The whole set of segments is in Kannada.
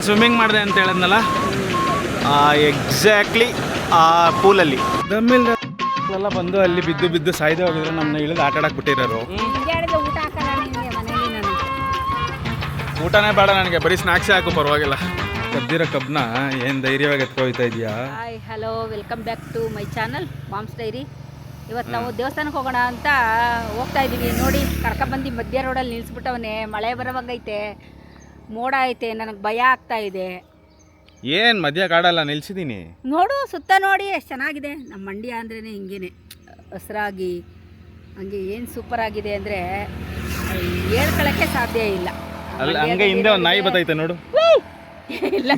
ಸ್ವಿಮ್ಮಿಂಗ್ ಮಾಡಿದೆ ಅಂತ ಹೇಳಿದ್ನಲ್ಲ, ಎಕ್ಸಾಕ್ಟ್ಲಿ ಆ ಪೂಲಲ್ಲಿ ದಮ್ಮಿಲ್ಲ ಬಂದು ಅಲ್ಲಿ ಬಿದ್ದು ಬಿದ್ದು ಸಾಯ್ದೆ ಹೋಗಿದ್ರು. ನಮ್ಮನ್ನ ಇಳಿದು ಆಟ ಆಡಕ್ಕೆ ಬಿಟ್ಟಿರೋರು. ಊಟನೇ ಬೇಡ ನನಗೆ, ಬರೀ ಸ್ನ್ಯಾಕ್ಸೇ ಹಾಕು ಪರವಾಗಿಲ್ಲ. ಕದ್ದಿರೋ ಕಬ್ನ ಏನು ಧೈರ್ಯವಾಗಿ ಎತ್ಕೊಯ್ತಾ ಇದೆಯಾ? Hi hello, welcome back to my channel moms diary. ಇವತ್ತು ನಾವು ದೇವಸ್ಥಾನಕ್ಕೆ ಹೋಗೋಣ ಅಂತ ಹೋಗ್ತಾ ಇದ್ದೀವಿ. ನೋಡಿ, ಕರ್ಕೊಂಬಂದು ಮಧ್ಯ ರೋಡಲ್ಲಿ ನಿಲ್ಲಿಸ್ಬಿಟ್ಟವನೇ. ಮಳೆ ಬರೋವಾಗೈತೆ, ಮೋಡ ಐತೆ, ನನಗೆ ಭಯ ಆಗ್ತಾ ಇದೆ. ಏನು ಮಧ್ಯ ಕಾಡಲ್ಲ ನಿಲ್ಸಿದ್ದೀನಿ ನೋಡು, ಸುತ್ತ ನೋಡಿ ಎಷ್ಟು ಚೆನ್ನಾಗಿದೆ. ನಮ್ಮ ಮಂಡ್ಯ ಅಂದ್ರೇ ಹಿಂಗೇನೆ, ಹಸ್ರಾಗಿ ಹಂಗೆ ಏನು ಸೂಪರ್ ಆಗಿದೆ ಅಂದರೆ ಹೇಳ್ಕೊಳ್ಳೋಕ್ಕೆ ಸಾಧ್ಯ ಇಲ್ಲ. ಅಲ್ಲ, ಹಂಗೆ ಹಿಂದೆ ಒಂದು ನಾಯಿ ಬತ್ತೈತೆ ನೋಡು. ಇಲ್ಲ,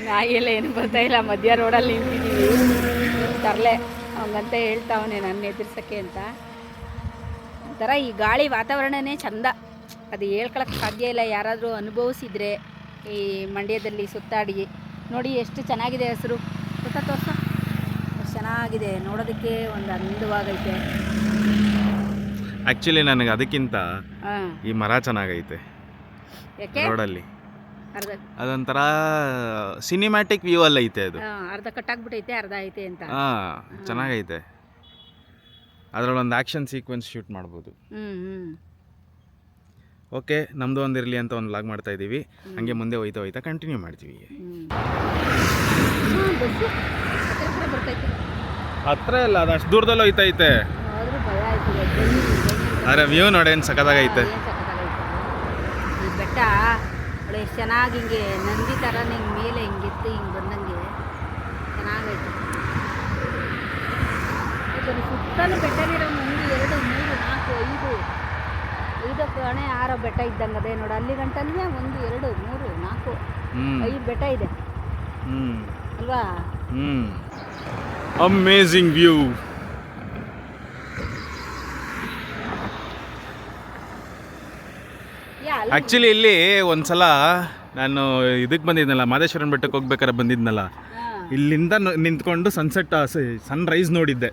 ನಾಯಿ ಎಲ್ಲ ಏನು ಬರ್ತಾ ಇಲ್ಲ. ಮಧ್ಯ ರೋಡಲ್ಲಿ ನಿಂತಿದ್ದೀವಿ. ತರಲೆ ಹಂಗಂತ ಹೇಳ್ತಾವನೆ ನನ್ನ ಎದುರ್ಸೋಕ್ಕೆ ಅಂತ. ಒಂಥರ ಈ ಗಾಳಿ ವಾತಾವರಣನೇ ಚಂದ, ಅದು ಹೇಳ್ಕೊಳಕ್ಕೆ ಸಾಧ್ಯ ಇಲ್ಲ. ಯಾರಾದರೂ ಅನುಭವಿಸಿದರೆ ಈ ಮಂಡ್ಯದಲ್ಲಿ ಸುತ್ತಾಡಿ ನೋಡಿ ಎಷ್ಟು ಚೆನ್ನಾಗಿದೆ. ಹೆಸರು ಸುತ್ತ ತೋರ್ಸು, ಎಷ್ಟು ಚೆನ್ನಾಗಿದೆ ನೋಡೋದಕ್ಕೆ, ಒಂದು ಅಂದವಾಗೈತೆ. ಆ್ಯಕ್ಚುಲಿ ನನಗೆ ಅದಕ್ಕಿಂತ ಈ ಮರ ಚೆನ್ನಾಗೈತೆ ಯಾಕೆ ರೋಡಲ್ಲಿ. ಅರ್ಧ ಅದೊಂಥರ ಸಿನಿಮ್ಯಾಟಿಕ್ ವ್ಯೂ ಅಲ್ಲಿ ಐತೆ ಅದು. ಅರ್ಧ ಕಟ್ಟಾಗ್ಬಿಟ್ಟೈತೆ, ಅರ್ಧ ಐತೆ ಅಂತ. ಚೆನ್ನಾಗೈತೆ. ಅದರಲ್ಲೊಂದು ಆ್ಯಕ್ಷನ್ ಸೀಕ್ವೆನ್ಸ್ ಶೂಟ್ ಮಾಡ್ಬೋದು. ಓಕೆ, ನಮ್ಮದು ಒಂದಿರಲಿ ಅಂತ ಒಂದು ಲಾಗ್ ಮಾಡ್ತಾ ಇದ್ದೀವಿ. ಹಂಗೆ ಮುಂದೆ ಹೋಯ್ತಾ ಕಂಟಿನ್ಯೂ ಮಾಡ್ತೀವಿ. ಹತ್ರ ಇಲ್ಲ, ಅದು ಅಷ್ಟು ದೂರದಲ್ಲಿ ಹೋಯ್ತೈತೆ. ಆದರೆ ವ್ಯೂ ನೋಡಿ ಏನು ಸಖತ್ತಾಗೈತೆ. ಈ ಬೆಟ್ಟ ಎಷ್ಟು ಚೆನ್ನಾಗಿ ಹಿಂಗೆ ನಂದಿ ಥರ ಹಿಂಗೆ ಮೇಲೆ ಹಿಂಗೆತ್ತು ಹಿಂಗೆ ಬಂದಂಗೆ ಚೆನ್ನಾಗೈತೆ. ಸುತ್ತಲೂ ಬೆಟ್ಟನಿರೋ 1 2 3 4 5 ಕಣೆ 6 ಬೆಟ್ಟ ಇದ್ದಂಗೆ ಅದೇ ನೋಡು. ಅಲ್ಲಿ ಗಂಟನೇ 1 2 3 4 5 ಬೆಟ್ಟ ಇದೆ ಅಲ್ವಾ? Amazing view. ಆ್ಯಕ್ಚುಲಿ ಇಲ್ಲಿ ಒಂದ್ಸಲ ನಾನು ಇದಕ್ಕೆ ಬಂದಿದ್ನಲ್ಲ, ಮಾದೇಶ್ವರನ ಬೆಟ್ಟಕ್ಕೆ ಹೋಗ್ಬೇಕಾದ್ರೆ ಬಂದಿದ್ನಲ್ಲ, ಇಲ್ಲಿಂದ ನಿಂತ್ಕೊಂಡು ಸನ್ ರೈಸ್ ನೋಡಿದ್ದೆ.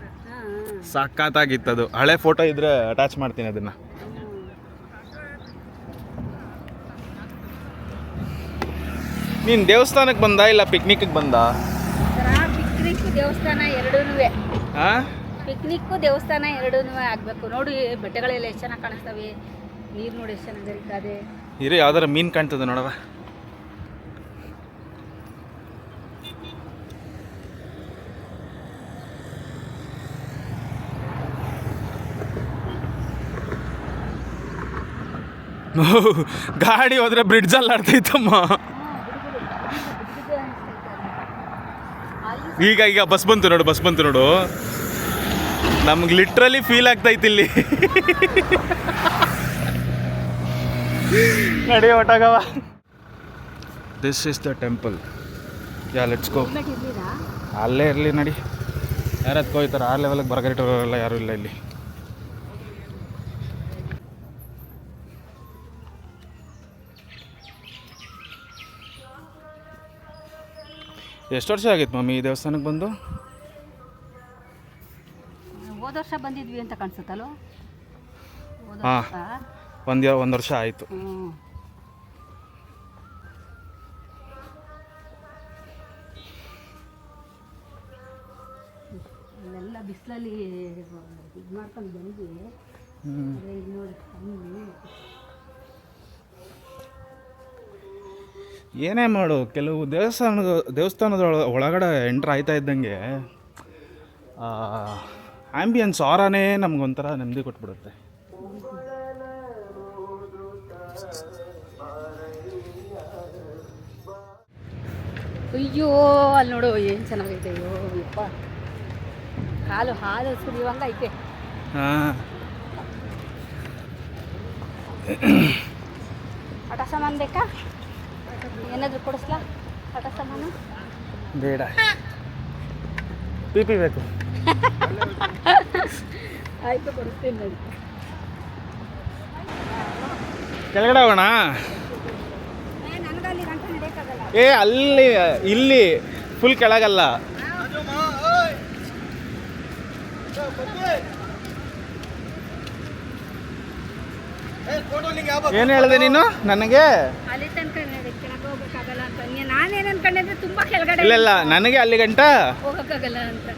ಸಾಕಾಗಿತ್ತದು. ಹಳೆ ಫೋಟೋ ಇದ್ರೆ ಅಟ್ಯಾಚ್ ಮಾಡ್ತೀನಿ ಅದನ್ನು. ನೀನು ದೇವಸ್ಥಾನಕ್ಕೆ ಬಂದ ಇಲ್ಲ ಪಿಕ್ನಿಕ್ಗೆ ಬಂದ? ಪಿಕ್ನಿಕ್ ದೇವಸ್ಥಾನ ಎರಡೂ, ಪಿಕ್ನಿಕ್ಕು ದೇವಸ್ಥಾನ ಎರಡೂ ಆಗಬೇಕು. ನೋಡಿ, ಬೆಟ್ಟಗಳೆಲ್ಲ ಎಷ್ಟು ಚೆನ್ನಾಗಿ ಕಾಣಿಸ್ತವೆ, ನೀರು ನೋಡಿ ಎಷ್ಟು ಚೆನ್ನಾಗಿ ಹರಿತದೆ. ಇರೋ ಯಾವ್ದಾರ ಮೀನು ಕಾಣ್ತದೆ ನೋಡವ. ಗಾಡಿ ಹೋದ್ರೆ ಬ್ರಿಡ್ಜಲ್ಲಿ ಆಡ್ತೈತಮ್ಮ. ಈಗ ಬಸ್ ಬಂತು ನೋಡು. ನಮ್ಗೆ ಲಿಟ್ರಲಿ ಫೀಲ್ ಆಗ್ತೈತಿ ಇಲ್ಲಿ. ನಡಿ ಒಟ್ಟಾಗವ. This is the temple. Yeah, let's go. ಅಲ್ಲೇ ಇರಲಿ ನಡಿ. ಯಾರು ಹೋಯ್ತಾರೆ ಆ ಲೆವೆಲ್ಗೆ ಬರಗರಿಟೋರೆಲ್ಲ ಯಾರೂ ಇಲ್ಲ ಇಲ್ಲಿ. ಎಷ್ಟು ವರ್ಷ ಆಗಿತ್ತು ಮಮ್ಮಿ ಈ ದೇವಸ್ಥಾನಕ್ಕೆ ಬಂದು? ಹೋದ ವರ್ಷ ಬಂದಿದ್ವಿ ಅಂತ ಕಾಣಿಸುತ್ತಲ್ವ? ಹಾಂ, ಒಂದು ವರ್ಷ ಆಯಿತು. ಅಲ್ಲೆಲ್ಲ ಬಿಸಿಲಲ್ಲಿ ಇದು ಮಾಡ್ಕೊಂಡು ಬಂದ್ವಿ. ನೋಡಿ ಏನೇ ಮಾಡು, ಕೆಲವು ದೇವಸ್ಥಾನದ ಒಳಗಡೆ ಎಂಟ್ರ್ ಆಯ್ತಾ ಇದ್ದಂಗೆ ಆ್ಯಂಬಿಯನ್ಸ್ ಆರಾನೇ ನಮಗೊಂಥರ ನೆಮ್ಮದಿ ಕೊಟ್ಬಿಡುತ್ತೆ. ಅಯ್ಯೋ, ಅಲ್ಲಿ ನೋಡು ಏನು ಚೆನ್ನಾಗೈತೆ. ಅಯ್ಯೋ ಯಪ್ಪ, ಹಾಲು ಸುರಿಯುವಂಗೆ ಐತೆ. ಆಟ ಸಾಮಾನು ಬೇಕಾ? ಏನಾದರೂ ಕೊಡಿಸ್ಲಾ ಆಟ ಸಾಮಾನು? ಬೇಡ, ಪಿ ಬೇಕು. ಆಯಿತು, ಕೊಡಿಸ್ತೀನಿ ನೋಡಿ. ಕೆಳಗಡೆ ಹೋಗೋಣ. ನನಗಲ್ಲಿ ಗಂಟೆ ನಡೆಯೋಕ್ಕಾಗಲ್ಲ. ಅಲ್ಲಿ ಇಲ್ಲಿ ಫುಲ್ ಕೆಳಗಲ್ಲ. ಏನು ಹೇಳಿದೆ ನೀನು ನನಗೆ? ಅಲ್ಲಿ ತನಕ ಕೆಳಗೆ ಹೋಗಕ್ಕಾಗಲ್ಲ ಅಂತ ನಾನೇನು ಅನ್ಕೊಂಡೆ ಅಂದ್ರೆ ತುಂಬಾ ಕೆಳಗಡೆ ಇಲ್ಲ ನನಗೆ ಅಲ್ಲಿ ಗಂಟ ಹೋಗಕ್ಕಾಗಲ್ಲ ಅಂತ.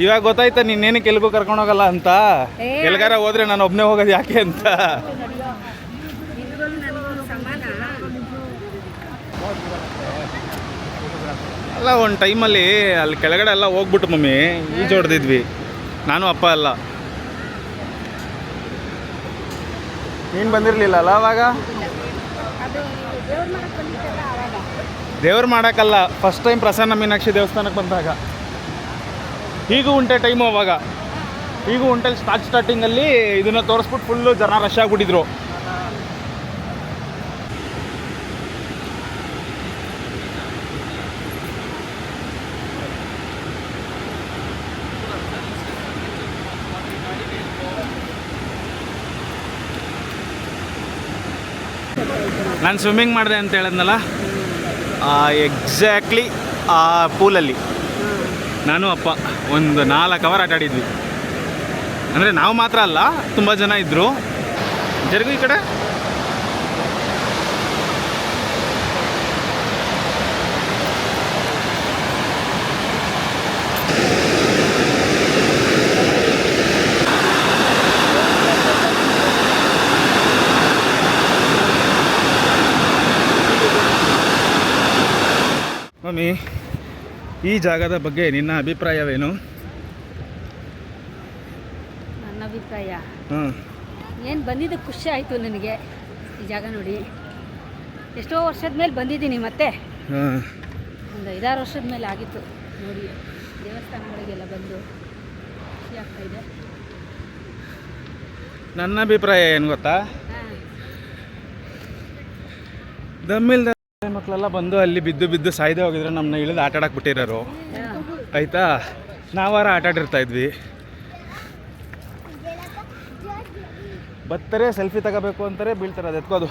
ಇವಾಗ ಗೊತ್ತಾಯ್ತಾ ನೀನೇನು ಕೆಲ್ಗೂ ಕರ್ಕೊಂಡು ಹೋಗಲ್ಲ ಅಂತ. ಏ, ಎಲ್ಗಾರ ಹೋದ್ರೆ ನಾನು ಒಬ್ಬನೇ ಹೋಗೋದು ಯಾಕೆ ಅಂತ. ನಿನ್ಗೂ ನನಗೂ ಸಮಾನ. ಅಲ್ಲ ಒಂದು ಟೈಮಲ್ಲಿ ಅಲ್ಲಿ ಕೆಳಗಡೆ ಎಲ್ಲ ಹೋಗ್ಬಿಟ್ಟು ಮಮ್ಮಿ ಈಜು ಹೊಡೆದಿದ್ವಿ ನಾನು ಅಪ್ಪ ಎಲ್ಲ. ನೀನು ಬಂದಿರಲಿಲ್ಲ ಅಲ್ಲ ಅವಾಗ? ಅದು ದೇವ್ರ ಮಾಡಕ್ ಬಂದಿದ್ದಲ್ಲ ಅವಾಗ. ದೇವ್ರು ಮಾಡೋಕ್ಕಲ್ಲ, ಫಸ್ಟ್ ಟೈಮ್ ಪ್ರಸನ್ನ ಮೀನಾಕ್ಷಿ ದೇವಸ್ಥಾನಕ್ಕೆ ಬಂದಾಗ. ಹೀಗೂ ಉಂಟೆ ಟೈಮು ಅವಾಗ. ಹೀಗೂ ಉಂಟಲ್ಲಿ ಸ್ಟಾರ್ಟಿಂಗಲ್ಲಿ ಇದನ್ನು ತೋರಿಸ್ಬಿಟ್ಟು ಫುಲ್ಲು ಜನ ರಶ್ ಆಗಿಬಿಟ್ಟಿದ್ರು. ನಾನು ಸ್ವಿಮ್ಮಿಂಗ್ ಮಾಡಿದೆ ಅಂತ ಹೇಳಿದ್ನಲ್ಲ, ಎಕ್ಸಾಕ್ಟ್ಲಿ ಆ ಪೂಲಲ್ಲಿ ನಾನು ಅಪ್ಪ ಒಂದು 4 ಅವರ್ ಆಟ ಆಡಿದ್ವಿ. ಅಂದರೆ ನಾವು ಮಾತ್ರ ಅಲ್ಲ, ತುಂಬ ಜನ ಇದ್ದರು. ಜರುಗು ಈ ಕಡೆ. ಮಮ್ಮಿ, ಈ ಜಾಗದ ಬಗ್ಗೆ ನಿನ್ನ ಅಭಿಪ್ರಾಯವೇನು? ನನ್ನ ಅಭಿಪ್ರಾಯ ಹಾಂ, ಏನು ಬಂದಿದ್ದು ಖುಷಿ ಆಯಿತು ನನಗೆ. ಈ ಜಾಗ ನೋಡಿ, ಎಷ್ಟೋ ವರ್ಷದ ಮೇಲೆ ಬಂದಿದ್ದೀನಿ. ಮತ್ತೆ ಹಾಂ, ಒಂದು 5-6 ವರ್ಷದ ಮೇಲೆ ಆಗಿತ್ತು ನೋಡಿ ದೇವಸ್ಥಾನಗಳಿಗೆಲ್ಲ ಬಂದು. ಖುಷಿ ಆಗ್ತಾಯಿದೆ. ನನ್ನ ಅಭಿಪ್ರಾಯ ಏನು ಗೊತ್ತಾ? ಹಾಂ, ದಮ್ಮಿಲ್ದ ಮಕ್ಕಳೆಲ್ಲ ಬಂದು ಅಲ್ಲಿ ಬಿದ್ದು ಬಿದ್ದು ಸಾಯ್ದೆ ಹೋಗಿದ್ರೆ ನಮ್ಮನ್ನ ಇಳಿದು ಆಟ ಆಡಕ್ಕೆ ಬಿಟ್ಟಿರೋರು. ಆಯಿತಾ, ನಾವಾರ ಆಟ ಆಡಿರ್ತಾ ಇದ್ವಿ. ಬರ್ತಾರೆ ಸೆಲ್ಫಿ ತಗೋಬೇಕು ಅಂತಾರೆ, ಬೀಳ್ತಾರೆ. ಅದು ಎತ್ಕೋದು.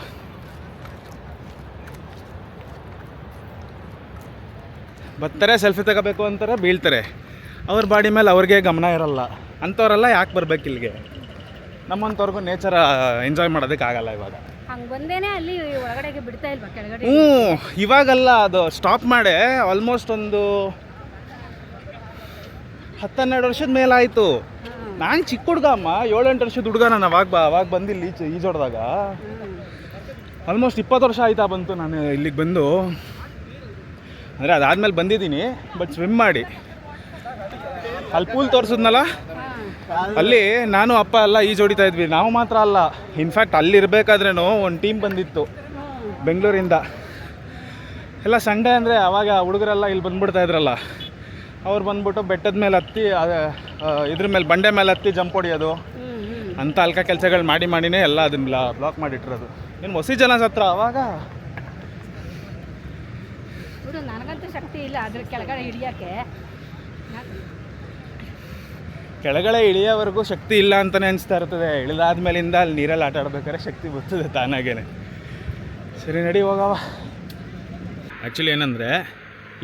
ಬರ್ತಾರೆ ಸೆಲ್ಫಿ ತಗೋಬೇಕು ಅಂತಾರೆ, ಬೀಳ್ತಾರೆ. ಅವ್ರ ಬಾಡಿ ಮೇಲೆ ಅವ್ರಿಗೆ ಗಮನ ಇರಲ್ಲ. ಅಂಥವ್ರೆಲ್ಲ ಯಾಕೆ ಬರ್ಬೇಕು ಇಲ್ಲಿಗೆ? ನಮ್ಮಂಥವ್ರಿಗೂ ನೇಚರ ಎಂಜಾಯ್ ಮಾಡೋದಕ್ಕಾಗಲ್ಲ ಇವಾಗ. ಹಂಗೆ ಬಂದೇನೆ ಅಲ್ಲಿ ಒಳಗಡೆಗೆ ಬಿಡ್ತಾ ಇಲ್ವಾ ಕೆಳಗಡೆ? ಇವಾಗಲ್ಲ, ಅದು ಸ್ಟಾಪ್ ಮಾಡಿ ಆಲ್ಮೋಸ್ಟ್ ಒಂದು 10-12 ವರ್ಷದ ಮೇಲಾಯಿತು. ನಾನು ಚಿಕ್ಕ ಹುಡುಗ ಅಮ್ಮ, 7-8 ವರ್ಷದ ಹುಡುಗ ನಾನು. ಅವಾಗ ಬಂದಿಲ್ಲಿ ಈಜೊಡ್ದಾಗ ಆಲ್ಮೋಸ್ಟ್ 20 ವರ್ಷ ಆಯ್ತಾ ಬಂತು ನಾನು ಇಲ್ಲಿಗೆ ಬಂದು. ಅಂದರೆ ಅದಾದಮೇಲೆ ಬಂದಿದ್ದೀನಿ, ಬಟ್ ಸ್ವಿಮ್ ಮಾಡಿ ಅಲ್ಲಿ ಪೂಲ್ ತೋರಿಸಿದ್ನಲ್ಲ, ಅಲ್ಲಿ ನಾನು ಅಪ್ಪ ಎಲ್ಲ ಈಜೊಡಿತಾ ಇದ್ವಿ. ನಾವು ಮಾತ್ರ ಅಲ್ಲ, ಇನ್ಫ್ಯಾಕ್ಟ್ ಅಲ್ಲಿರಬೇಕಾದ್ರೂ ಒಂದು ಟೀಮ್ ಬಂದಿತ್ತು ಬೆಂಗಳೂರಿಂದ. ಎಲ್ಲ ಸಂಡೇ ಅಂದರೆ ಆವಾಗ ಹುಡುಗರೆಲ್ಲ ಇಲ್ಲಿ ಬಂದ್ಬಿಡ್ತಾ ಇದ್ರಲ್ಲ, ಅವ್ರು ಬಂದ್ಬಿಟ್ಟು ಬೆಟ್ಟದ ಮೇಲೆ ಹತ್ತಿ ಇದ್ರ ಮೇಲೆ ಬಂಡೆ ಮೇಲೆ ಹತ್ತಿ ಜಂಪ್ ಹೊಡಿಯೋದು ಅಂತ ಅಲ್ಕ ಕೆಲಸಗಳು ಮಾಡಿನೇ ಎಲ್ಲ ಅದನ್ನ ಬ್ಲಾಕ್ ಮಾಡಿಟ್ಟಿರೋದು. ಏನು ಹೊಸಿ ಜನ ಸತ್ರ ಆವಾಗ. ನನಗಂತೂ ಶಕ್ತಿ ಇಲ್ಲ ಅದ್ರ ಕೆಳಗಡೆ ಹಿಡಿಯೋಕ್ಕೆ. ಕೆಳಗಡೆ ಇಳಿಯೋವರೆಗೂ ಶಕ್ತಿ ಇಲ್ಲ ಅಂತಲೇ ಅನಿಸ್ತಾ ಇರ್ತದೆ. ಇಳಿದಾದ್ಮೇಲಿಂದ ಅಲ್ಲಿ ನೀರಲ್ಲಿ ಆಟ ಆಡ್ಬೇಕಾದ್ರೆ ಶಕ್ತಿ ಬರ್ತದೆ ತಾನಾಗೇನೆ. ಸರಿ, ನಡಿ ಹೋಗವ. ಆ್ಯಕ್ಚುಲಿ ಏನಂದರೆ,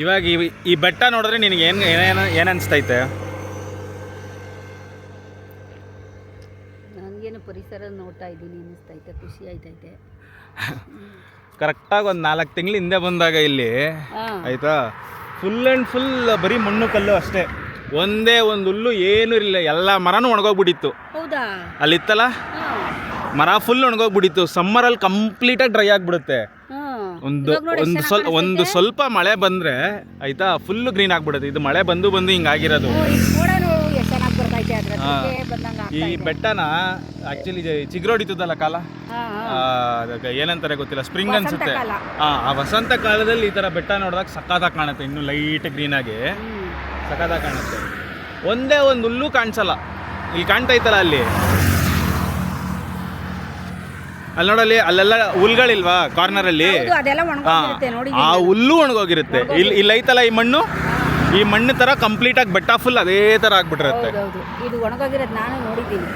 ಇವಾಗ ಈ ಬೆಟ್ಟ ನೋಡಿದ್ರೆ ನಿನಗೆ ಏನು ಅನಿಸ್ತೈತೆ? ನನಗೇನು ಪರಿಸರ ನೋಡ್ತಾ ಇದ್ದೀನಿ ಅನ್ನಿಸ್ತೈತೆ, ಖುಷಿ ಆಯ್ತೈತೆ. ಕರೆಕ್ಟಾಗಿ ಒಂದು 4 ತಿಂಗಳು ಹಿಂದೆ ಬಂದಾಗ ಇಲ್ಲಿ ಆಯಿತಾ, ಫುಲ್ ಆ್ಯಂಡ್ ಫುಲ್ ಬರೀ ಮಣ್ಣು ಕಲ್ಲು ಅಷ್ಟೇ. ಒಂದೇ ಒಂದು ಹುಲ್ಲು ಏನೂ ಇರಲಿಲ್ಲ. ಎಲ್ಲ ಮರನೂ ಒಣಗೋಗ್ಬಿಟ್ಟಿತ್ತು. ಹೌದಾ? ಅಲ್ಲಿತ್ತಲ್ಲ ಮರ ಫುಲ್ ಒಣಗೋಗ್ಬಿಟ್ಟಿತ್ತು. ಸಮ್ಮರಲ್ಲಿ ಕಂಪ್ಲೀಟಾಗಿ ಡ್ರೈ ಆಗಿಬಿಡುತ್ತೆ. ಒಂದು ಸ್ವಲ್ಪ ಮಳೆ ಬಂದರೆ ಆಯಿತಾ, ಫುಲ್ಲು ಗ್ರೀನ್ ಆಗಿಬಿಡುತ್ತೆ. ಇದು ಮಳೆ ಬಂದು ಹಿಂಗಾಗಿರೋದು. ಈ ಬೆಟ್ಟನ ಆ್ಯಕ್ಚುಲಿ ಚಿಗುರೊಡಿತದಲ್ಲ ಕಾಲ, ಏನಂತಾರೆ ಗೊತ್ತಿಲ್ಲ, ಸ್ಪ್ರಿಂಗ್ ಅನ್ಸುತ್ತೆ. ಆ ವಸಂತ ಕಾಲದಲ್ಲಿ ಈ ಥರ ಬೆಟ್ಟ ನೋಡಿದಾಗ ಸಕ್ಕತ್ತಾಗಿ ಕಾಣುತ್ತೆ. ಇನ್ನೂ ಲೈಟ್ ಗ್ರೀನಾಗಿ ಸಕ್ಕತ್ತಾಗಿ ಕಾಣುತ್ತೆ. ಒಂದೇ ಒಂದು ಹುಲ್ಲು ಕಾಣಿಸಲ್ಲ. ಇಲ್ಲಿ ಕಾಣ್ತೈತಲ್ಲ, ಅಲ್ಲಿ ನೋಡಲ್ಲಿ, ಅಲ್ಲೆಲ್ಲ ಹುಲ್ಗಳಿಲ್ವಾ ಕಾರ್ನರಲ್ಲಿ? ಆ ಹುಲ್ಲು ಒಣಗೋಗಿರುತ್ತೆ. ಇಲ್ಲಿ ಐತಲ್ಲ ಈ ಮಣ್ಣು, ಈ ಮಣ್ಣು ಥರ ಕಂಪ್ಲೀಟಾಗಿ ಬೆಟ್ಟ ಫುಲ್ ಅದೇ ಥರ ಆಗ್ಬಿಟ್ಟಿರುತ್ತೆ. ಇದು ಒಣಗೋಗಿರೋದು ನಾನು ನೋಡಿದ್ದೀನಿ.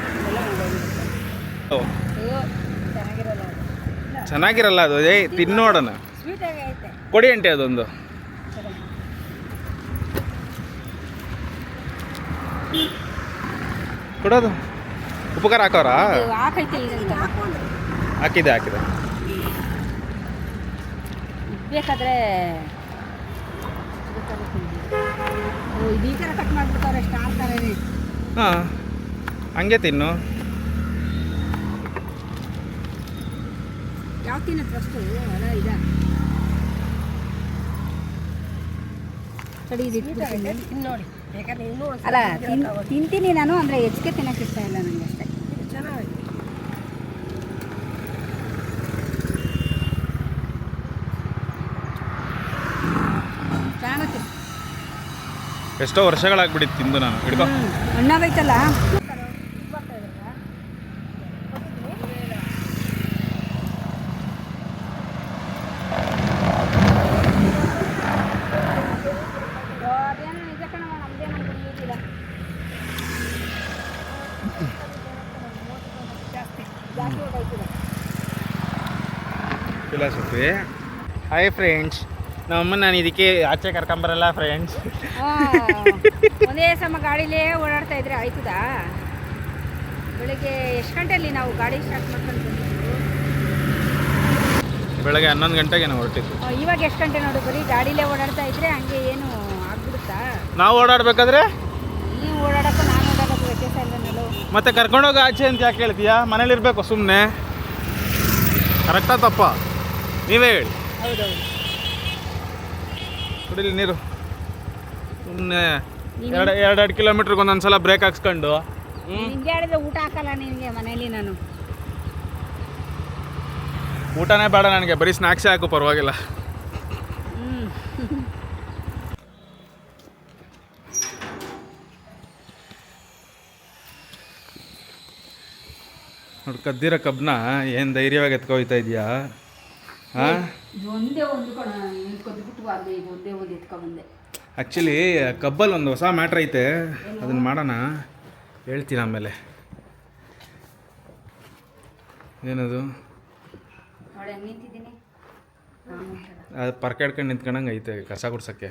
ಚೆನ್ನಾಗಿರಲ್ಲ ಅದು. ತಿನ್ನೋಡೋಣ, ಕೊಡಿ ಅಂಟೆ ಅದೊಂದು. ಕೊಡೋದು ಉಪಕಾರ ಹಾಕೋರಾ? ಹಾಕೈತೆ ಈಗ ಹಾಕಿದೆ ಬೇಕಾದ್ರೆ ಇದು ಈ ಥರ ಕಟ್ ಮಾಡಿಬಿಡ್ತಾವ್ರೆ ಸ್ಟಾರ್ ಥರನೇ. ಹಾಂ ಹಂಗೆ ತಿನ್ನು. ಯಾವ ತಿನ್ನೋದು ಫಸ್ಟು? ಅಲ್ಲ ಇದೆ ಕಡಿ ನೋಡಿ ಬೇಕಾದ್ರೆ ಇನ್ನೂ ಅಲ್ಲ ತಿಂತೀನಿ ನಾನು, ಅಂದರೆ ಹೆಚ್ಚಿಗೆ ತಿನ್ನೋಕೆ ಇಷ್ಟ ಇಲ್ಲ ನನಗೆ ಅಷ್ಟೇ. ಚೆನ್ನಾಗಿ ಚೆನ್ನಾಗತ್ತೆ. ಎಷ್ಟೋ ವರ್ಷಗಳಾಗ್ಬಿಟ್ಟಿತ್ತು ತಿಂದು ನಾನು. ಹಿಡ್ಕೊ. ಹಣ್ಣಾಗೈತಲ್ಲ. ಫಿಲಾಸಫಿ. ಹಾಯ್ ಫ್ರೆಂಡ್ಸ್, ನಮ್ಮಮ್ಮ ನಾನು ಇದಕ್ಕೆ ಆಚೆ ಕರ್ಕೊಂಬರಲ್ಲ ಫ್ರೆಂಡ್ಸ್. ಒಂದೇ ಸಮ ಗಾಡಿಲೇ ಓಡಾಡ್ತಾ ಇದ್ರೆ ಆಯ್ತದಾ? ಬೆಳಿಗ್ಗೆ ಎಷ್ಟು ಗಂಟೆಯಲ್ಲಿ ನಾವು ಗಾಡಿ ಸ್ಟಾರ್ಟ್ ಮಾಡ್ಕೊಂಡು ಬಂದಿದ್ದು? ಬೆಳಗ್ಗೆ 11 ಗಂಟೆಗೆ ನಾವು ಹೊರಟಿದ್ದು. ಇವಾಗ ಎಷ್ಟು ಗಂಟೆ ನೋಡು, ಬರೀ ಗಾಡಿಲೇ ಓಡಾಡ್ತಾ ಇದ್ರೆ ಹಂಗೆ ಏನು ಆಗ್ಬಿಡುತ್ತಾ? ನಾವು ಓಡಾಡ್ಬೇಕಾದ್ರೆ ನೀವು ಓಡಾಡೋಕ್ಕೂ ನಾನು ಓಡಾಡೋಕ್ಕೂ ವ್ಯತ್ಯಾಸ ಇಲ್ಲ ನೋಡು. ಮತ್ತೆ ಕರ್ಕೊಂಡೋಗಿ ಆಚೆ ಅಂತ ಯಾಕೆ ಹೇಳ್ತೀಯಾ? ಮನೇಲಿ ಇರಬೇಕು ಸುಮ್ಮನೆ. ಕರೆಕ್ಟಾ ತಪ್ಪ ನೀವೇ ಹೇಳಿ. ಹೌದೌದು. ಕುಡಿಲಿ ನೀರು. ಸುಮ್ಮನೆ 2 ಕಿಲೋಮೀಟ್ರಿಗೆ ಒಂದೊಂದು ಸಲ ಬ್ರೇಕ್ ಹಾಕ್ಸ್ಕೊಂಡು. ನಿಂಗೆ ಹೇಳಿದ್ರೆ ಊಟ ಹಾಕಲ್ಲ ನಿನಗೆ ಮನೇಲಿ ನಾನು. ಊಟನೇ ಬೇಡ ನನಗೆ, ಬರೀ ಸ್ನ್ಯಾಕ್ಸೇ ಹಾಕು ಪರವಾಗಿಲ್ಲ. ನೋಡಿ ಕದ್ದಿರೋ ಕಬ್ಬನ್ನ ಏನು ಧೈರ್ಯವಾಗಿ ಎತ್ಕೊಯ್ತಾ ಇದೆಯಾ? ಹಾಂ, ಒಂದೇ ಒಂದು ಕೊದ್ಬಿಟ್ಟು ಅದೇ ಒಂದೇ ಒಂದು ಎತ್ಕೊಂಡ್ಬಂದೆ. ಆ್ಯಕ್ಚುಲಿ ಕಬ್ಬಲ್ಲಿ ಒಂದು ಹೊಸ ಮ್ಯಾಟ್ರ್ ಐತೆ, ಅದನ್ನು ಮಾಡೋಣ, ಹೇಳ್ತೀನಿ ಆಮೇಲೆ. ಏನದು? ನೋಡಿ ಹೆಂಗೆ ನಿಂತಿದ್ದೀನಿ. ಅದು ಪರ್ಕೆ ಹಿಡ್ಕೊಂಡು ನಿಂತ್ಕೊಂಡಂಗೆ ಐತೆ ಕಸ ಗುಡ್ಸೋಕ್ಕೆ.